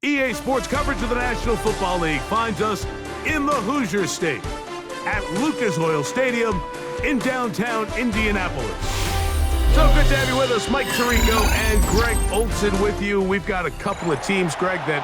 EA Sports coverage of the National Football League finds us in the Hoosier State at Lucas Oil Stadium in downtown Indianapolis. So good to have you with us. Mike Tirico and Greg Olson with you. We've got a couple of teams, Greg, that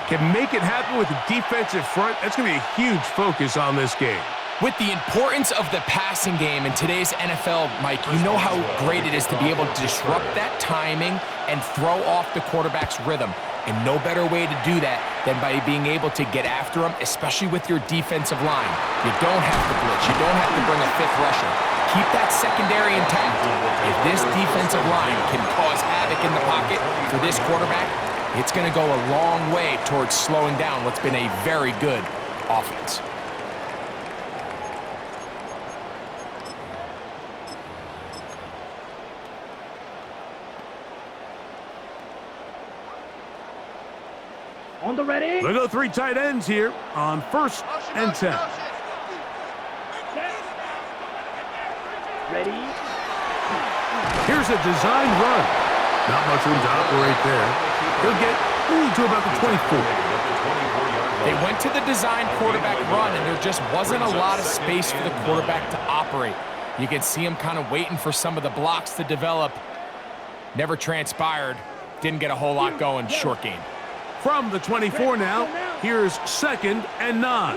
can make it happen with the defensive front. That's going to be a huge focus on this game. With the importance of the passing game in today's NFL, Mike, you know how great it is to be able to disrupt that timing and throw off the quarterback's rhythm. And no better way to do that than by being able to get after them, especially with your defensive line. You don't have to blitz. You don't have to bring a fifth rusher. Keep that secondary intact. If this defensive line can cause havoc in the pocket for this quarterback, it's going to go a long way towards slowing down what's been a very good offense. On the ready. We'll go three tight ends here on 1st and 10. Ready. Here's a design run. Not much room to operate there. He'll get to about the 24. They went to the design quarterback run, and there just wasn't a lot of space for the quarterback to operate. You can see him kind of waiting for some of the blocks to develop. Never transpired. Didn't get a whole lot going. Short game. From the 24 now, here's 2nd and 9.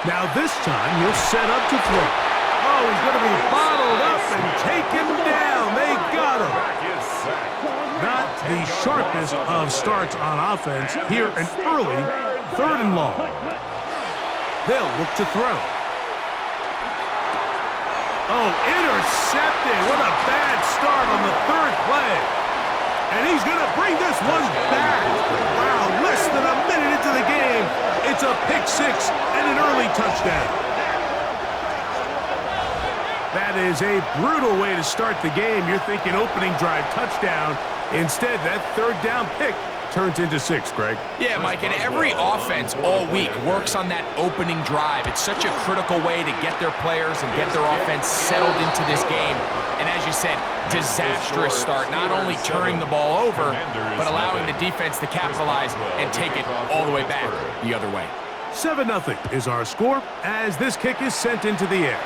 Now this time, he'll set up to throw. Oh, he's going to be bottled up and taken down. They got him. Not the sharpest of starts on offense. Here, an early 3rd and long. They'll look to throw. Oh, intercepted. What a bad start on the 3rd play. And he's going to bring this one back. Wow, less than a minute into the game. It's a pick 6 and an early touchdown. That is a brutal way to start the game. You're thinking opening drive touchdown. Instead, that 3rd down pick turns into 6, Greg. Yeah, Mike, and every offense all week works on that opening drive. It's such a critical way to get their players and get their offense settled into this game. And as you said, disastrous start, not only turning the ball over, but allowing the defense to capitalize and take it all the way back the other way. 7-0 is our score as this kick is sent into the air.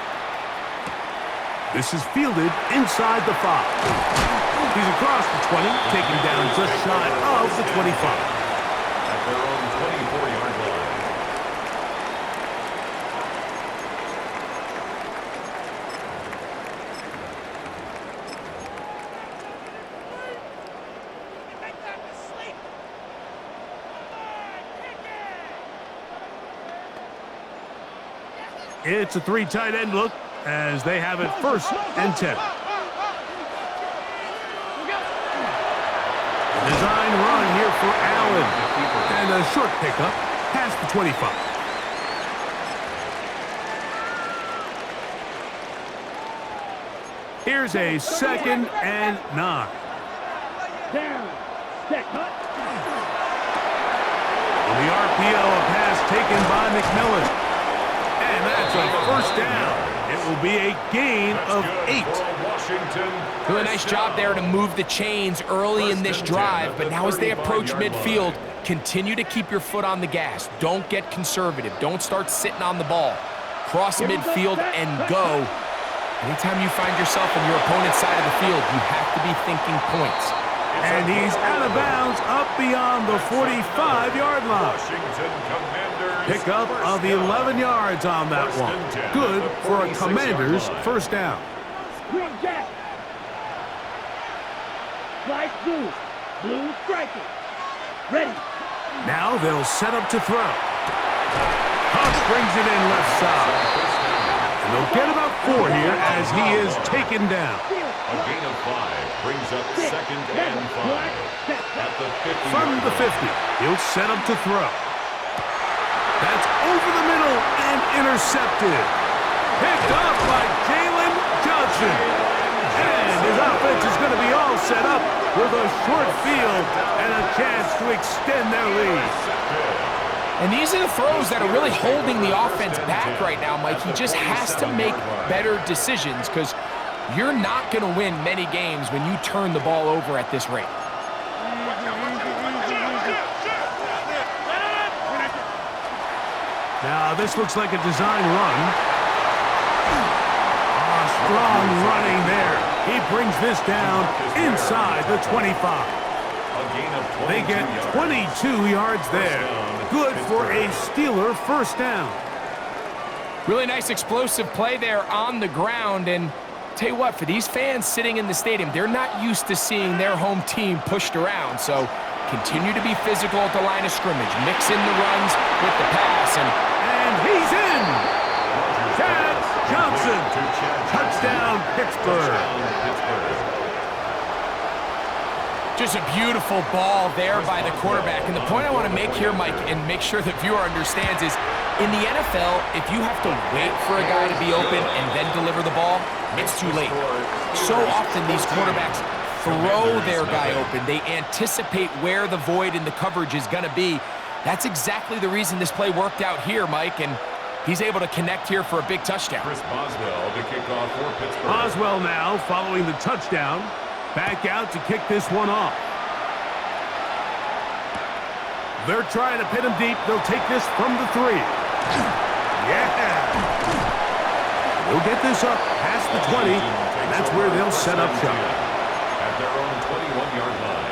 This is fielded inside the 5. He's across the 20, taken down just shy of the 25. At their own 24-yard line. It's a 3 tight end look as they have it 1st and 10. Design run here for Allen. And a short pickup past the 25. Here's a 2nd and 9. Down. Set cut. On the RPO, a pass taken by McMillan. And that's a 1st down. It will be a gain of 8. Doing a nice job there to move the chains early in this drive, but now as they approach midfield, continue to keep your foot on the gas. Don't get conservative. Don't start sitting on the ball. Cross midfield and go. Anytime you find yourself on your opponent's side of the field, you have to be thinking points. And he's out of bounds up beyond the 45-yard line. Pickup of 11 yards on that one. Good for a Commanders 1st down. Green jack. Slice blue. Blue striking. Ready. Now they'll set up to throw. Huff brings it in left side. And they'll get about 4 here as he is taken down. A gain of 5 brings up 2nd and 5. At the 50. From the 50, he'll set up to throw. That's over the middle and intercepted. Picked up by Jalen Johnson. And his offense is going to be all set up with a short field and a chance to extend their lead. And these are the throws that are really holding the offense back right now, Mike. He just has to make better decisions because you're not going to win many games when you turn the ball over at this rate. Now, this looks like a design run. Strong running there. He brings this down inside the 25. They get 22 yards there. Good for a Steeler first down. Really nice explosive play there on the ground. And tell you what, for these fans sitting in the stadium, they're not used to seeing their home team pushed around. So continue to be physical at the line of scrimmage. Mix in the runs with the pass. And he's in. Chad Johnson. Touchdown, Pittsburgh. Just a beautiful ball there by the quarterback. And the point I want to make here, Mike, and make sure the viewer understands is, in the NFL, if you have to wait for a guy to be open and then deliver the ball, it's too late. So often these quarterbacks throw their guy open. They anticipate where the void in the coverage is going to be. That's exactly the reason this play worked out here, Mike, and he's able to connect here for a big touchdown. Chris Boswell to kick off for Pittsburgh. Boswell now following the touchdown. Back out to kick this one off. They're trying to pin him deep. They'll take this from the 3. Yeah. They'll get this up past the 20, and that's where they'll set up shop. At their own 21-yard line.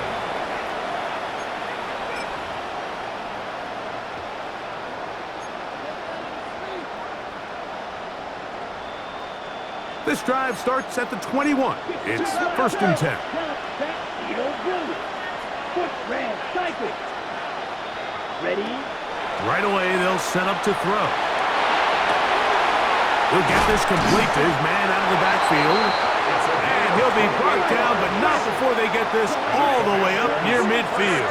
This drive starts at the 21. It's first and 10. Ready? Right away, they'll set up to throw. He'll get this complete to his man out of the backfield. And he'll be brought down, but not before they get this all the way up near midfield.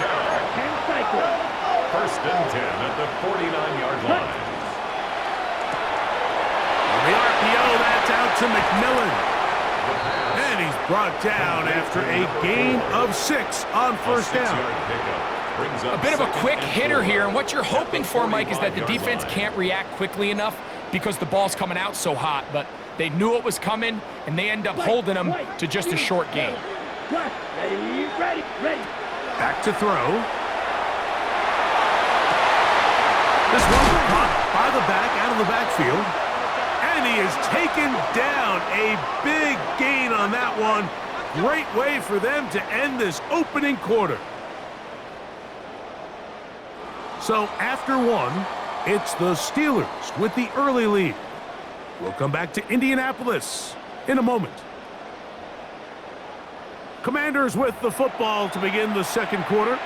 First and 10 at the 49-yard line. The RPO, that's out to McMillan. And he's brought down after a gain of 6 on first down. A bit of a quick hitter here, and what you're hoping for, Mike, is that the defense can't react quickly enough because the ball's coming out so hot, but they knew it was coming, and they end up holding them to just a short gain. Ready. Back to throw. This one caught by the back out of the backfield. And he is taken down. A big gain on that one. Great way for them to end this opening quarter. So after one, it's the Steelers with the early lead. We'll come back to Indianapolis in a moment. Commanders with the football to begin the second quarter,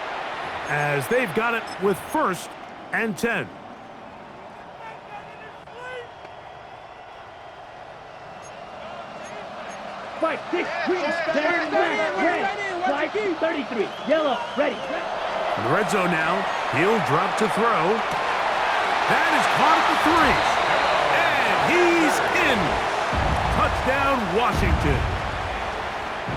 as they've got it with first and 10. Fight 6, green, down, red, flag 33, yellow, ready. In the red zone now, he'll drop to throw. That is caught at the 3. And he's in. Touchdown, Washington.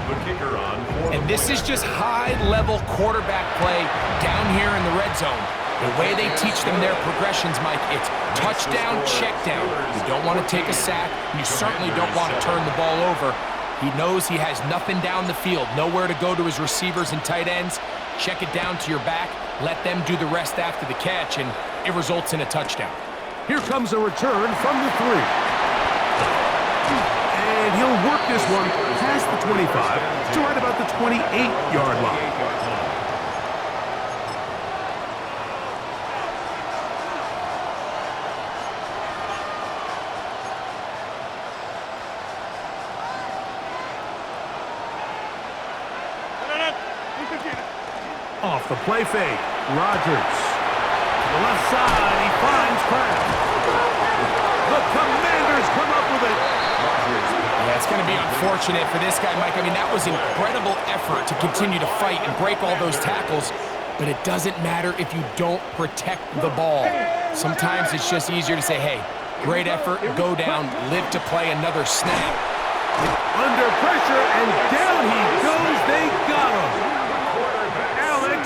The kicker on. And this is just high-level quarterback play down here in the red zone. The way they teach them their progressions, Mike, it's touchdown, check down. You don't want to take a sack. You certainly don't want to turn the ball over. He knows he has nothing down the field, nowhere to go to his receivers and tight ends. Check it down to your back, let them do the rest after the catch, and it results in a touchdown. Here comes a return from the 3. And he'll work this one past the 25 to right about the 28-yard line. Off the play fake, Rodgers. To the left side, he finds Kraft. The Commanders come up with it. Yeah, it's going to be unfortunate for this guy, Mike. I mean, that was incredible effort to continue to fight and break all those tackles, but it doesn't matter if you don't protect the ball. Sometimes it's just easier to say, hey, great effort, go down, live to play another snap. Under pressure, and down he goes. They got him.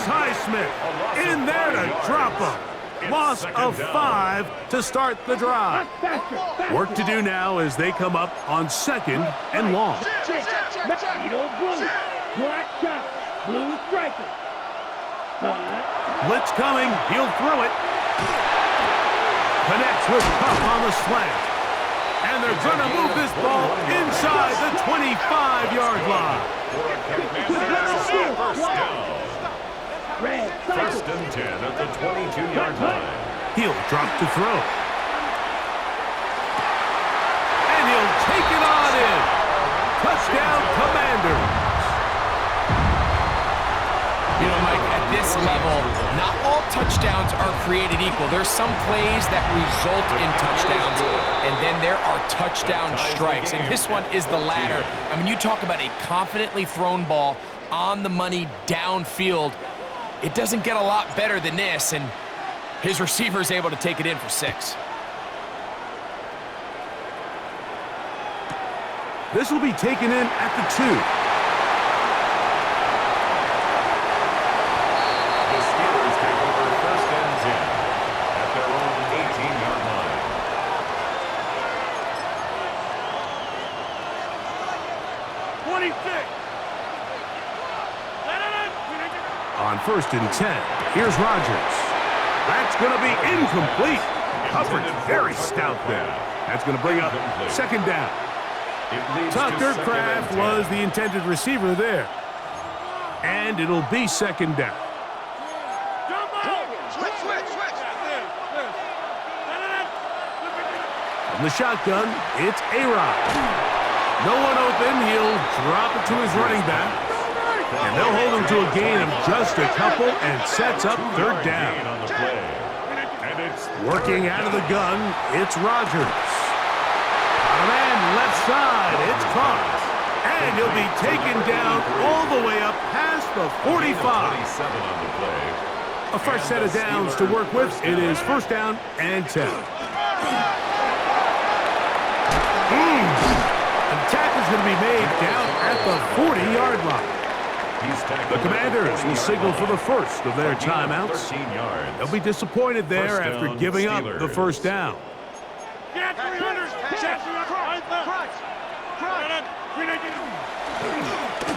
Highsmith in there to drop him. Loss of 5 to start the drive. Work to do now as they come up on second and long. Blue striker. Blitz coming. He'll throw it. Connects with Cup on the slant. And they're going to move this ball inside the 25-yard line. First and 10 at the 22-yard line. He'll drop to throw. And he'll take it on in. Touchdown, Commanders. You know, Mike, at this level, not all touchdowns are created equal. There's some plays that result in touchdowns, and then there are touchdown strikes. And this one is the latter. I mean, you talk about a confidently thrown ball on the money downfield. It doesn't get a lot better than this, and his receiver is able to take it in for 6. This will be taken in at the 2. The Steelers take over first and 10 at their own 18-yard line. 26. On first and 10, here's Rodgers. That's going to be incomplete. Coverage very stout there. That's going to bring up second down. Tucker Kraft was the intended receiver there. And it'll be second down. From the shotgun, it's A-Rod. No one open. He'll drop it to his running back. And they'll hold him to a gain of just a couple and sets up third down. Working out of the gun, it's Rodgers. On end, left side, it's caught. And he'll be taken down all the way up past the 45. A fresh set of downs to work with. It is first down and 10. The tackle's going to be made down at the 40-yard line. The Commanders will signal for the first of their timeouts. They'll be disappointed there after giving up the first down.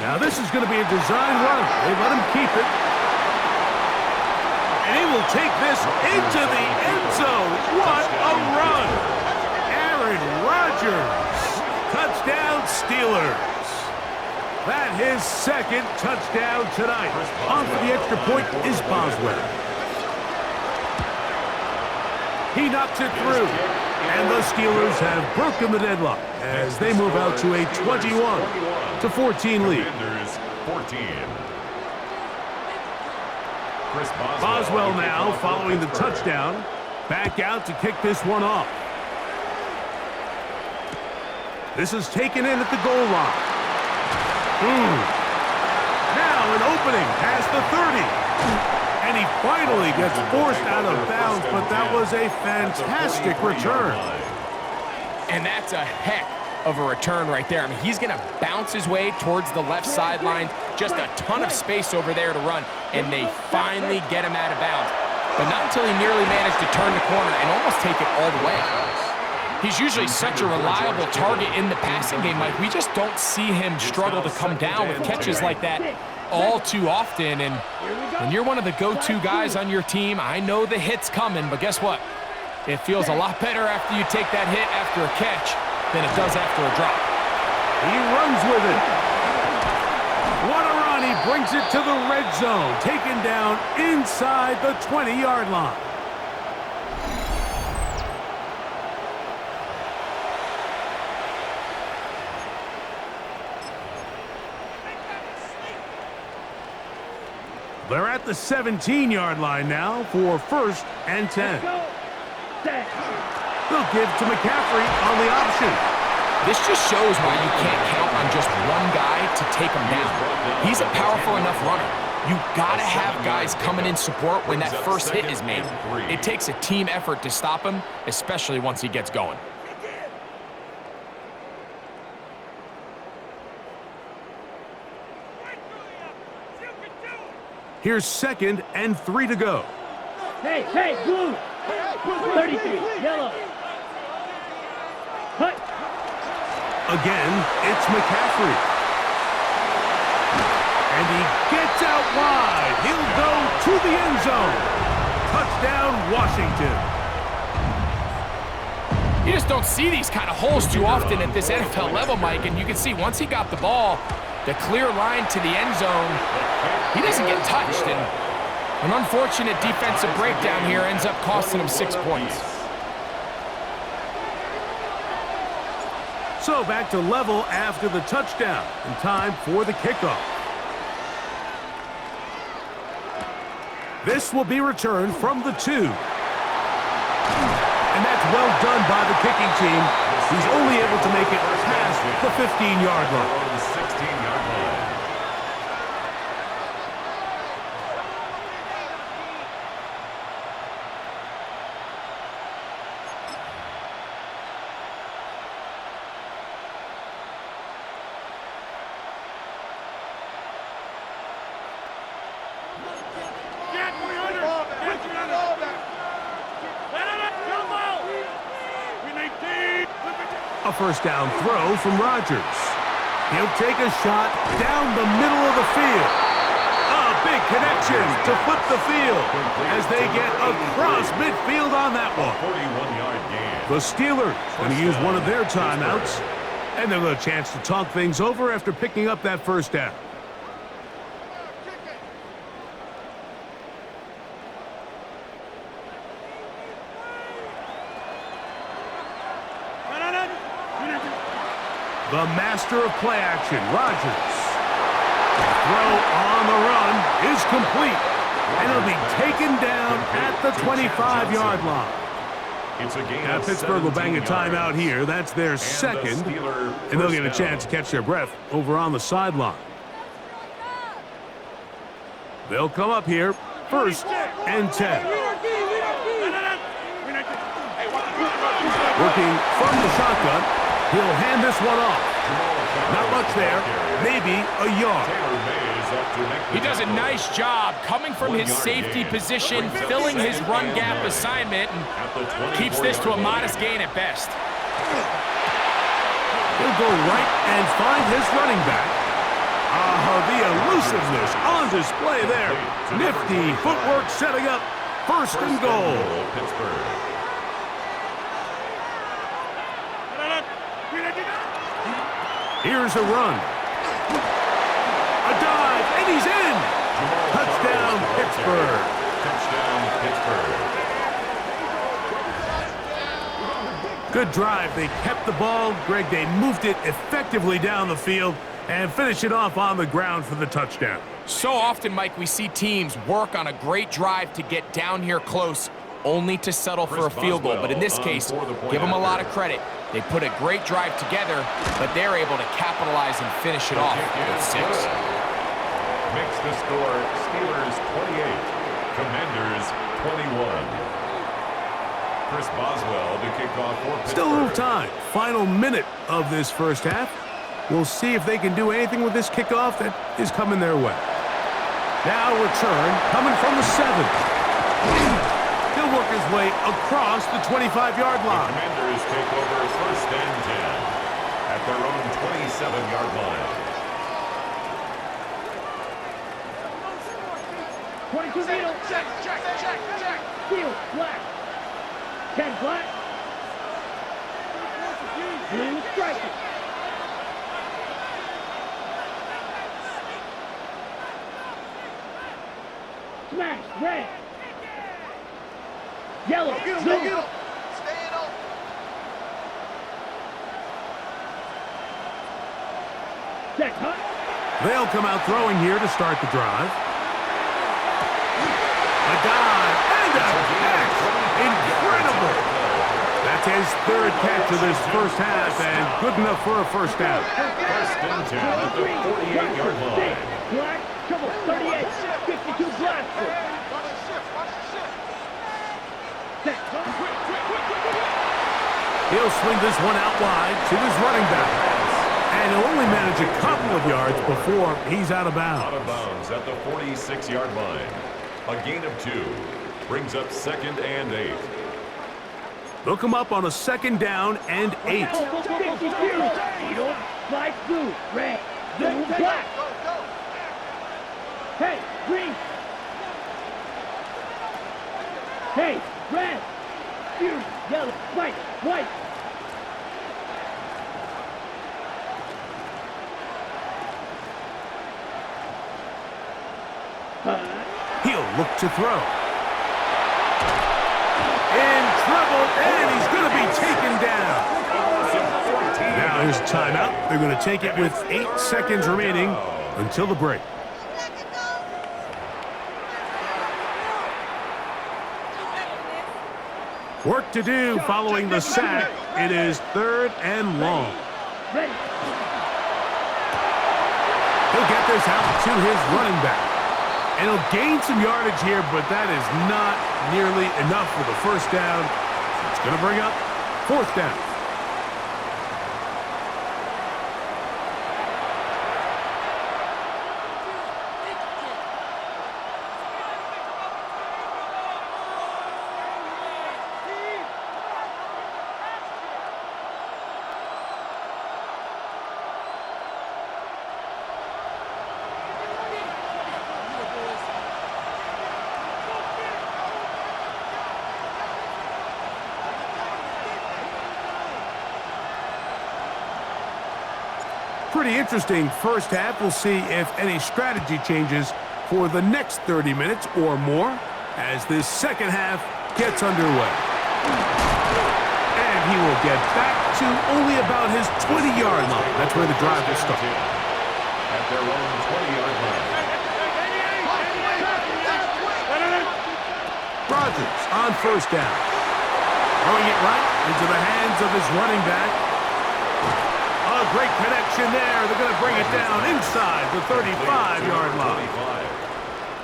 Now this is going to be a design run. They let him keep it. And he will take this into the end zone. What a run! Aaron Rodgers. Touchdown, Steelers. That his second touchdown tonight. On for the extra point is Boswell. He knocks it through. And the Steelers have broken the deadlock as they move out to a 21-14 lead. Boswell now following the touchdown. Back out to kick this one off. This is taken in at the goal line. Now an opening past the 30. And he finally gets forced out of bounds, but that was a fantastic return. And that's a heck of a return right there. I mean, he's going to bounce his way towards the left sideline. Just a ton of space over there to run, and they finally get him out of bounds. But not until he nearly managed to turn the corner and almost take it all the way. He's usually such a reliable target in the passing game, Mike. We just don't see him struggle to come down with catches like that all too often. And when you're one of the go-to guys on your team, I know the hit's coming, but guess what? It feels a lot better after you take that hit after a catch than it does after a drop. He runs with it. What a run. He brings it to the red zone, taken down inside the 20-yard line. They're at the 17-yard line now for first and 10. They'll give to McCaffrey on the option. This just shows why you can't count on just one guy to take him down. He's a powerful enough runner. You gotta have guys coming in support when that first hit is made. It takes a team effort to stop him, especially once he gets going. Here's second and 3 to go. Hey, blue. 33, yellow. Cut. Again, it's McCaffrey. And he gets out wide. He'll go to the end zone. Touchdown, Washington. You just don't see these kind of holes too often at this NFL level, Mike, and you can see once he got the ball, the clear line to the end zone, he doesn't get touched, and an unfortunate defensive breakdown here ends up costing him 6 points. So back to level after the touchdown, and time for the kickoff. This will be returned from the 2. And that's well done by the kicking team. He's only able to make it past the 15-yard line. 16-yard line. A first down throw from Rodgers. He'll take a shot down the middle of the field. A big connection to flip the field as they get across midfield on that one. 41-yard gain. The Steelers going to use one of their timeouts, and they'll have a chance to talk things over after picking up that first down. The master of play action, Rodgers. Throw on the run is complete, and it'll be taken down at the 25-yard line. It's a gain Now of Pittsburgh will bang a 17 timeout yards. here. That's their And the second, Steeler and they'll first get a chance to down. catch their breath over on the sideline. They'll come up here, first and 10. Working from the shotgun, he'll hand this one off. Not much there, maybe a yard. He does a nice job coming from his safety position, filling his run gap assignment, and keeps this to a modest gain at best. He'll go right and find his running back. The elusiveness on display there. Nifty footwork setting up first and goal. Pittsburgh. Here's a run. A dive, and he's in. Touchdown, Pittsburgh. Touchdown, Pittsburgh. Good drive. They kept the ball. Greg, they moved it effectively down the field and finished it off on the ground for the touchdown. So often, Mike, we see teams work on a great drive to get down here close, only to settle for a field goal. But in this case, give them a lot of credit. They put a great drive together, but they're able to capitalize and finish it off with 6. Makes the score Steelers 28, Commanders 21. Chris Boswell to kick off for Pittsburgh. Still a little time. Final minute of this first half. We'll see if they can do anything with this kickoff that is coming their way. Now return coming from the 7. He'll work his way across the 25-yard line. The Commanders take over first and 10 at their own 27-yard line. 22 middle. Check. Field, black. 10 black. Blue striker. Smash, red. Yellow, blue. Check, huh? They'll come out throwing here to start the drive. A dive and a catch. Incredible. That's his third catch of this first half and good enough for a first down. First and 10 at the 48-yard line. Black, trouble, 38, 52 black. He'll swing this one out wide to his running back. And he'll only manage a couple of yards before he's out of bounds. Out of bounds at the 46-yard line. A gain of 2 brings up second and 8. They'll come up on a second down and 8. Black, blue, red, blue, black. Hey, green. Hey, red, blue, yellow, white. to throw. In trouble, and he's going to be taken down. Now here's a timeout. They're going to take it with 8 seconds remaining until the break. Work to do following the sack. It is 3rd and long. He'll get this out to his running back. And he'll gain some yardage here, but that is not nearly enough for the first down. It's going to bring up 4th down. Pretty interesting first half. We'll see if any strategy changes for the next 30 minutes or more as this second half gets underway. And he will get back to only about his 20-yard line. That's where the drive will start. At their own 20-yard line. Rodgers on first down. Throwing it right into the hands of his running back. A great connection there. They're going to bring it down inside the 35-yard line.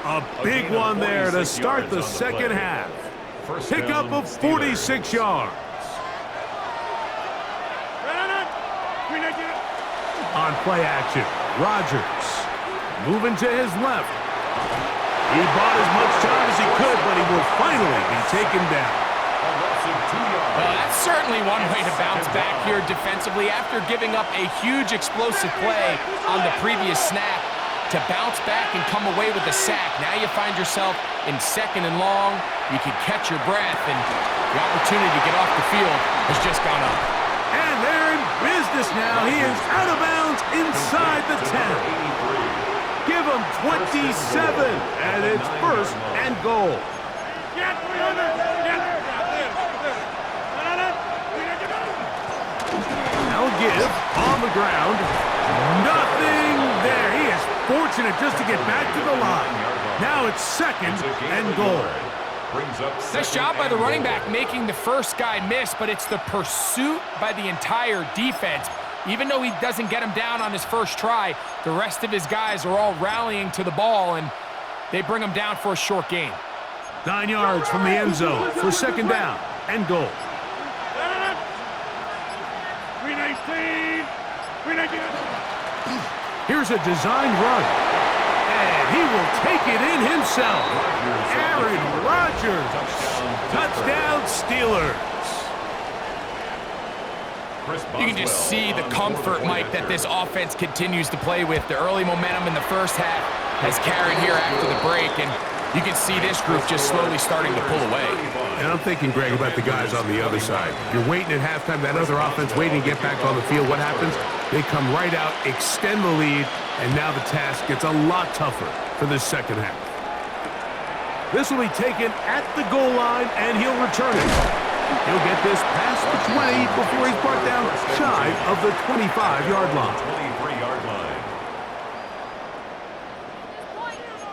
A big one there to start the second half. Pickup of 46 yards. On play action, Rodgers moving to his left. He bought as much time as he could, but he will finally be taken down. Well, that's certainly one way to bounce back here defensively after giving up a huge explosive play on the previous snap. To bounce back and come away with a sack. Now you find yourself in 2nd and long. You can catch your breath, and the opportunity to get off the field has just gone up. And they're in business now. He is out of bounds inside the 10. Give him 27, and it's 1st and goal. Now give on the ground. Nothing there. He is fortunate just to get back to the line. Now it's 2nd and goal. Nice job by the running back making the first guy miss, but it's the pursuit by the entire defense. Even though he doesn't get him down on his first try, the rest of his guys are all rallying to the ball, and they bring him down for a short gain. 9 yards from the end zone for 2nd down and goal. Here's a designed run, and he will take it in himself. Aaron Rodgers, touchdown Steelers. You can just see the comfort, Mike, that this offense continues to play with. The early momentum in the first half has carried here after the break, and you can see this group just slowly starting to pull away. And I'm thinking, Greg, about the guys on the other side. You're waiting at halftime, that other offense waiting to get back on the field. What happens? They come right out, extend the lead, and now the task gets a lot tougher for this second half. This will be taken at the goal line, and he'll return it. He'll get this past the 20 before he's brought down shy of the 25-yard line. 23-yard line.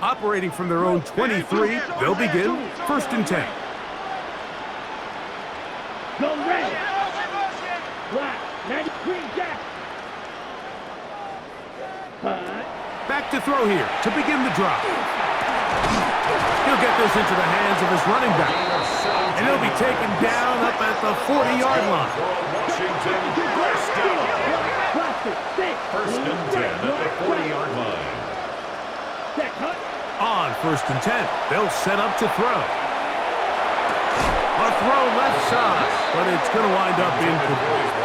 Operating from their own 23, they'll begin 1st and 10. Go red. Black. 93 Jack. Back to throw here to begin the drive. He'll get this into the hands of his running back. And he'll be taken down up at the 40-yard line. Washington, first down. 1st and 10 at the 40-yard line. On 1st and 10, they'll set up to throw. A throw left side, but it's going to wind up incomplete.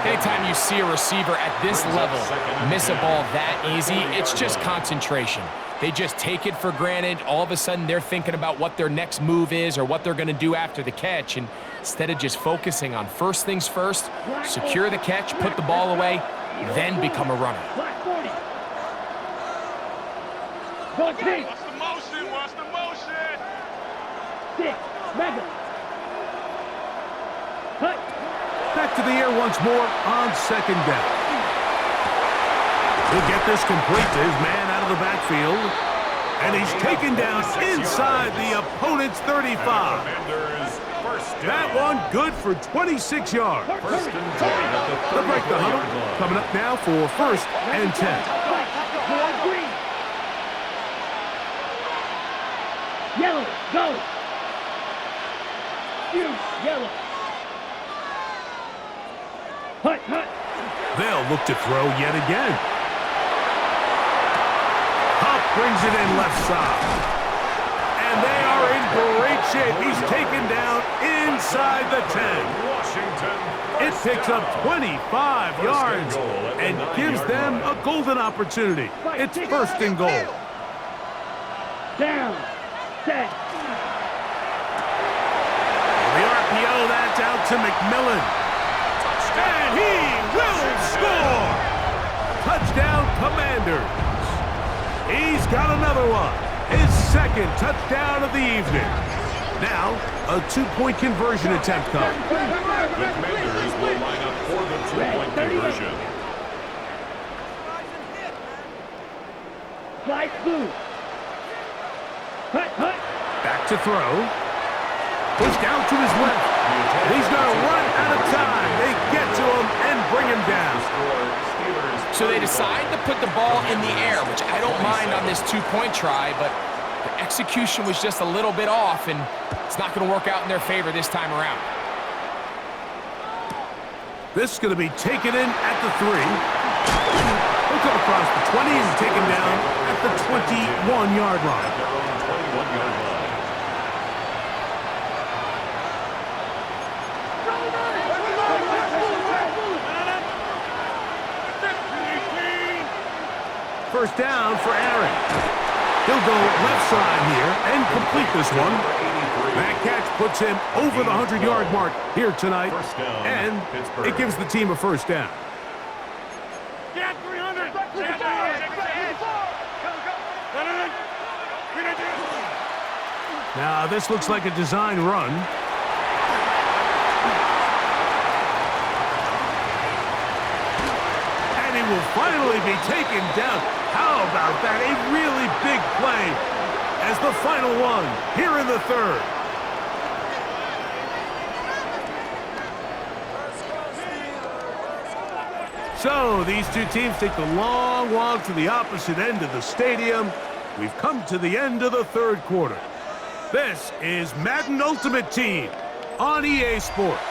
Anytime you see a receiver at this level miss a ball that easy, it's just concentration. They just take it for granted. All of a sudden, they're thinking about what their next move is or what they're going to do after the catch. And instead of just focusing on first things first, secure the catch, put the ball away, then become a runner. What's the motion? 6. Mega. Cut. Back to the air once more on second down. He'll get this complete to his man out of the backfield. And he's taken down inside the opponent's 35. That one good for 26 yards. They'll break the huddle. Coming up now for 1st and 10. Yellow, go. Yellow. Hut. They'll look to throw yet again. Huff brings it in left side. And they are in great shape. He's taken down inside the 10. It picks up 25 yards and gives them a golden opportunity. It's 1st and goal. Down. Set. The RPO, that's out to McMillan. And he will score! Touchdown, Commanders. He's got another one. His 2nd touchdown of the evening. Now, a 2-point conversion attempt comes. The Commanders will line up for the 2-point conversion. Slide through. Hut. Back to throw. Push down to his left. He's going to run out of time. They get to him and bring him down. So they decide to put the ball in the air, which I don't mind on this 2-point try, but the execution was just a little bit off, and it's not going to work out in their favor this time around. This is going to be taken in at the 3. He'll come across the 20 and taken down at the 21-yard line. First down for Aaron. He'll go left side here and complete this one. That catch puts him over the 100-yard mark here tonight, and it gives the team a 1st down. Now this looks like a design run. And he will finally be taken down. How about that? A really big play as the final one here in the 3rd. So these two teams take the long walk to the opposite end of the stadium. We've come to the end of the 3rd quarter. This is Madden Ultimate Team on EA Sports.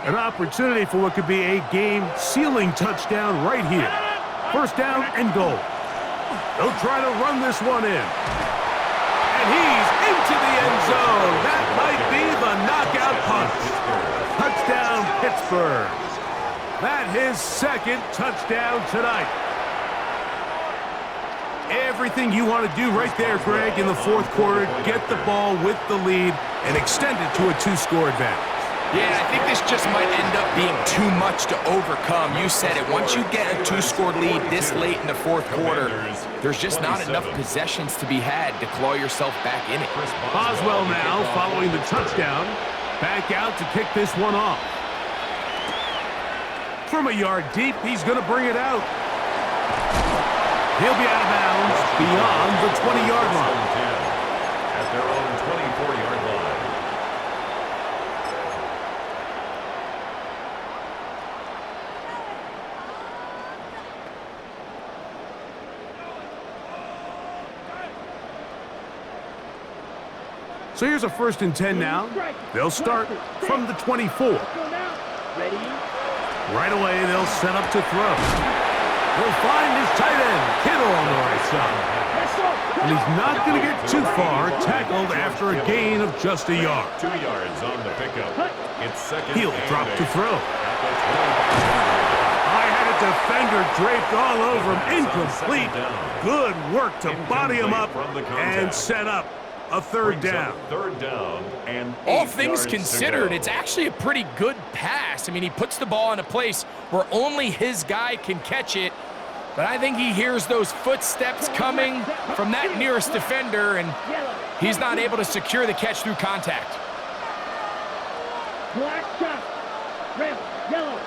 An opportunity for what could be a game-sealing touchdown right here. 1st down and goal. They'll try to run this one in. And he's into the end zone. That might be the knockout punch. Touchdown, Pittsburgh. That's his 2nd touchdown tonight. Everything you want to do right there, Greg, in the 4th quarter. Get the ball with the lead and extend it to a 2-score advantage. Yeah, I think this just might end up being too much to overcome. You said it. Once you get a 2-score lead this late in the 4th quarter, there's just not enough possessions to be had to claw yourself back in it. Boswell now following the touchdown. Back out to kick this one off. From a yard deep, he's going to bring it out. He'll be out of bounds beyond the 20-yard line. At their own 24-yard line. So here's a 1st and 10 now. They'll start from the 24. Ready? Right away, they'll set up to throw. He'll find his tight end, Kittle, on the right side. And he's not going to get too far, tackled after a gain of just a yard. 2 yards on the pickup. It's 2nd. He'll drop to throw. I had a defender draped all over him. Incomplete. Good work to body him up and set up a 3rd down. 3rd down and all things considered, it's actually a pretty good pass. I mean, he puts the ball in a place where only his guy can catch it. But I think he hears those footsteps coming from that nearest defender, and he's not able to secure the catch through contact. Black shot. Red, yellow.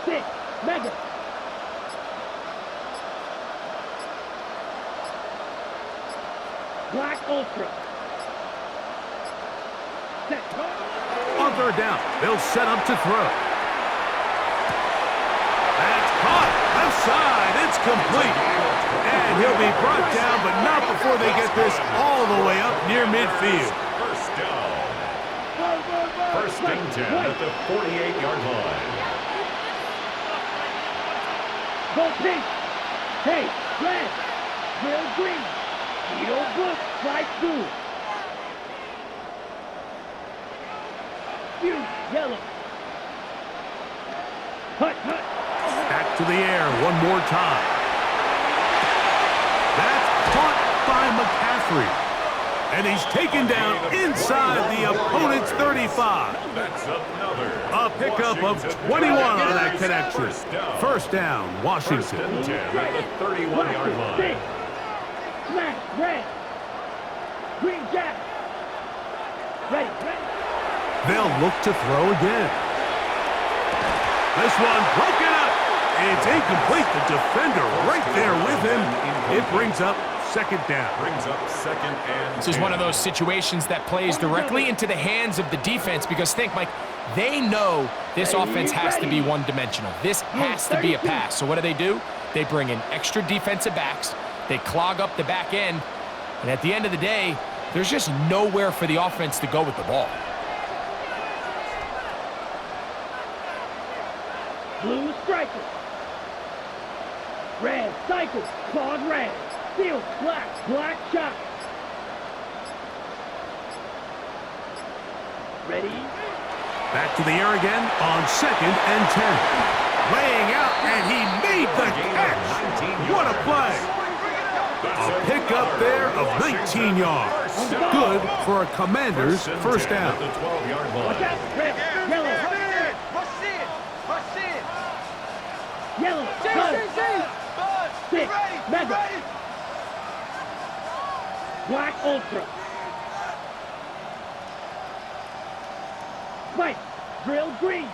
6, mega. Black ultra. Set. On third down, they'll set up to throw. That's caught. Left side. It's complete. And he'll be brought down, but not before they get this all the way up near midfield. First down. First and 10 at the 48-yard line. Go pink. Hey, red. Real green. Tito Book. Fly through. Yellow. Hut. Back to the air one more time. That's caught by McCaffrey. And he's taken down inside the opponent's 35. That's another. A pickup of 21 on that connection. First down, Washington. First and 10 at the 31-yard line. Smash, red. Green jack. Ready. They'll look to throw again. This one broken up. It's incomplete. The defender right there with him. It brings up second down. Brings up second and This is one of those situations that plays directly into the hands of the defense because think, Mike, they know this offense has to be one-dimensional. This has to be a pass. So what do? They bring in extra defensive backs. They clog up the back end. And at the end of the day, there's just nowhere for the offense to go with the ball. Blue striker. Red cycle. Clawed red. Steel black. Black shot. Ready? Back to the air again on second and 10. Laying out, and he made the catch. What a play. A pickup there of 19 yards. Good for a Commander's first down. at the 12-yard line. Watch out. Red. Yellow. Yellow. Go. 6. Mega. Black ultra. Spike. Drill green.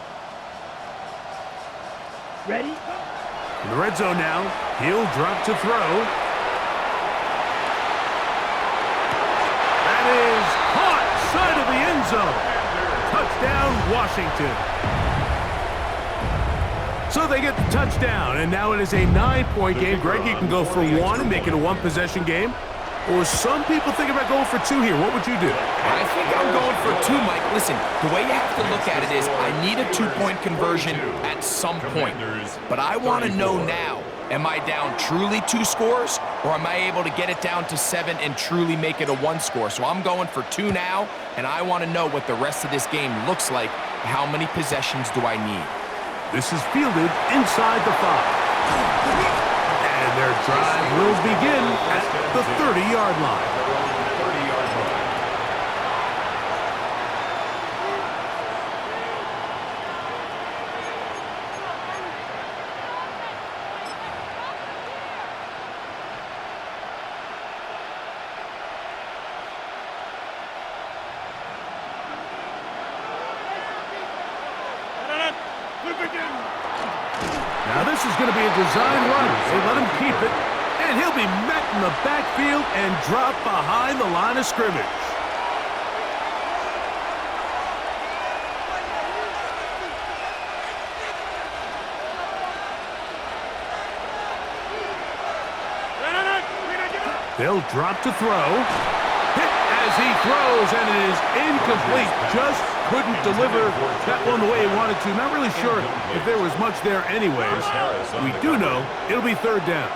Ready? In the red zone now, he'll drop to throw. That is caught side of the end zone. Touchdown, Washington. So they get the touchdown, and now it is a 9-point game. Greg, you can go for one and make it a one-possession game. Or some people think about going for two here. What would you do? I think I'm going for two, Mike. Listen, the way you have to look at it is I need a two-point conversion at some point. But I want to know now, am I down truly 2 scores, or am I able to get it down to 7 and truly make it a 1 score? So I'm going for 2 now, and I want to know what the rest of this game looks like. How many possessions do I need? This is fielded inside the 5. And their drive will begin at the 30-yard line. Now this is going to be a design run. They let him keep it, and he'll be met in the backfield and dropped behind the line of scrimmage. They'll drop to throw. Hit as he throws, and it is incomplete. Just couldn't deliver that one the way he wanted to. Not really sure if there was much there anyways. We do know it'll be third down.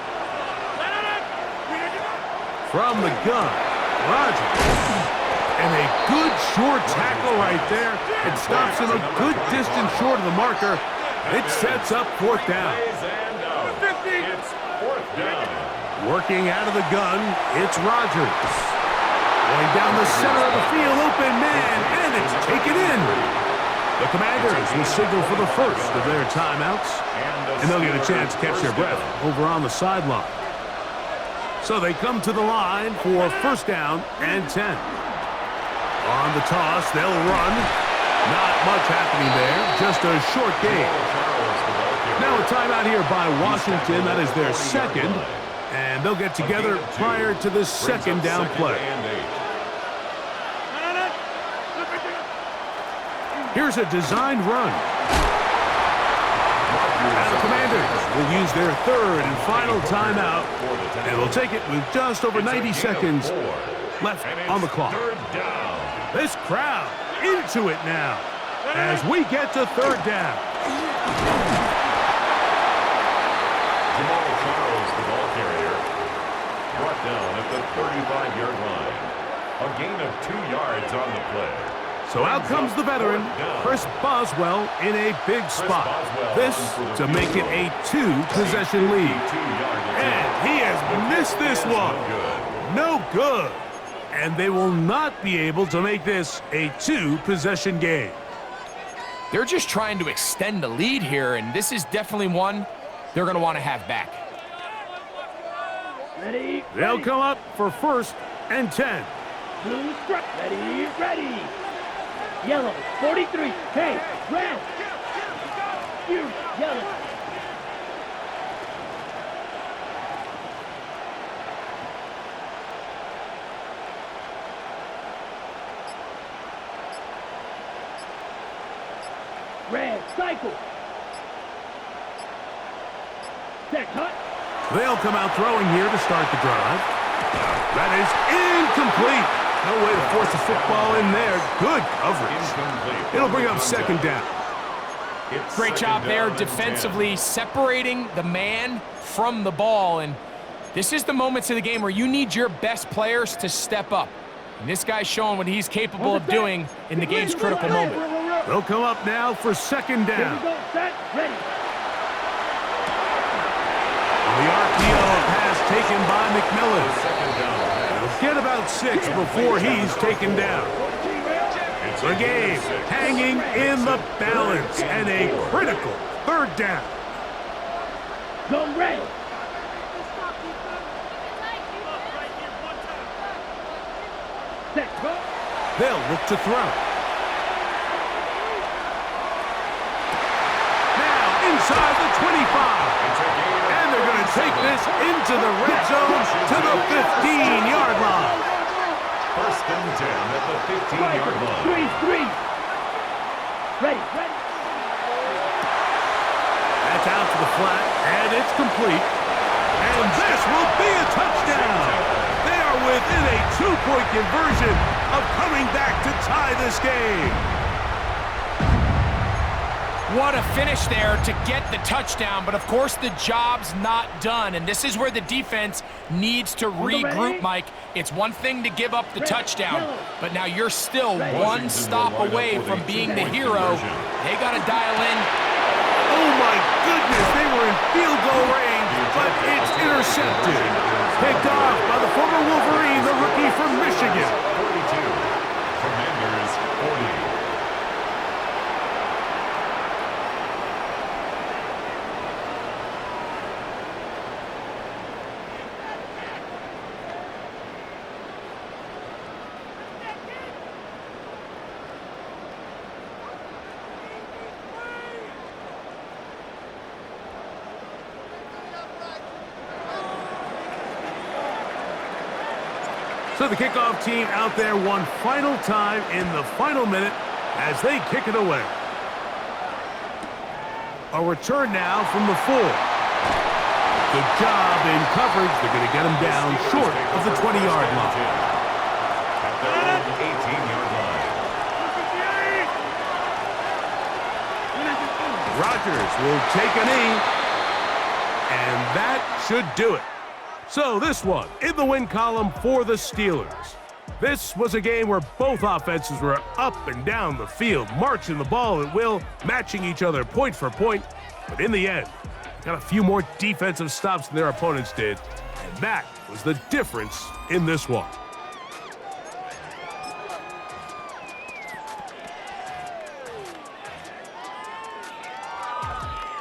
From the gun, Rodgers. And a good short tackle right there. It stops him a good distance short of the marker. It sets up fourth down. It's fourth down. Working out of the gun, it's Rodgers. Going down the center of the field, open man, and it's taken in. The Commanders will signal for the first of their timeouts, and they'll get a chance to catch their breath over on the sideline. So they come to the line for first down and 10. On the toss, they'll run. Not much happening there, just a short gain. Now a timeout here by Washington. That is their second, and they'll get together prior to this second down play. Here's a designed run. And the Commanders will use their third and final timeout, and they'll take it with just over 90 seconds left on the clock. This crowd into it now as we get to third down. Jamal Charles, the ball carrier, brought down at the 35-yard line. A gain of 2 yards on the play. So out comes the veteran, Chris Boswell, in a big spot. This to make it a 2-possession lead. And he has missed this one. No good. And they will not be able to make this a 2-possession game. They're just trying to extend the lead here, and this is definitely one they're going to want to have back. Ready. They'll come up for first and 10. Blue strike. Ready, ready. Yellow, 43. Hey, red. You, yellow. Red, cycle. Set, hut. They'll come out throwing here to start the drive. That is incomplete. No way to force the football in there. Good coverage. It'll bring up second down. Great job there defensively, separating the man from the ball. And this is the moments of the game where you need your best players to step up. And this guy's showing what he's capable of doing in the game's critical moment. They'll come up now for second down. Set, ready. The RPO pass taken by McMillan. He'll get about 6 before he's taken down. The game hanging in the balance and a critical third down. Go red. Set, go. They'll look to throw. Now inside the 25. And they're going to take this into the red zone to the 15-yard line. First and 10 at the 15-yard line. 3. Ready, ready. That's out to the flat, and it's complete. And this will be a touchdown. They are within a 2-point conversion of coming back to tie this game. What a finish there to get the touchdown, but of course the job's not done, and this is where the defense needs to regroup, Mike. It's one thing to give up the touchdown, but now you're still one stop away from being the hero. They got to dial in. Oh my goodness, they were in field goal range, but it's intercepted. Picked off by the former Wolverine, the rookie from Michigan. 42. Commanders 40. So the kickoff team out there one final time in the final minute as they kick it away. A return now from the 4. Good job in coverage. They're going to get him down short of the 20-yard line. At their own 18-yard line. Rodgers will take a knee, and that should do it. So this one in the win column for the Steelers. This was a game where both offenses were up and down the field, marching the ball at will, matching each other point for point. But in the end, got a few more defensive stops than their opponents did, and that was the difference in this one.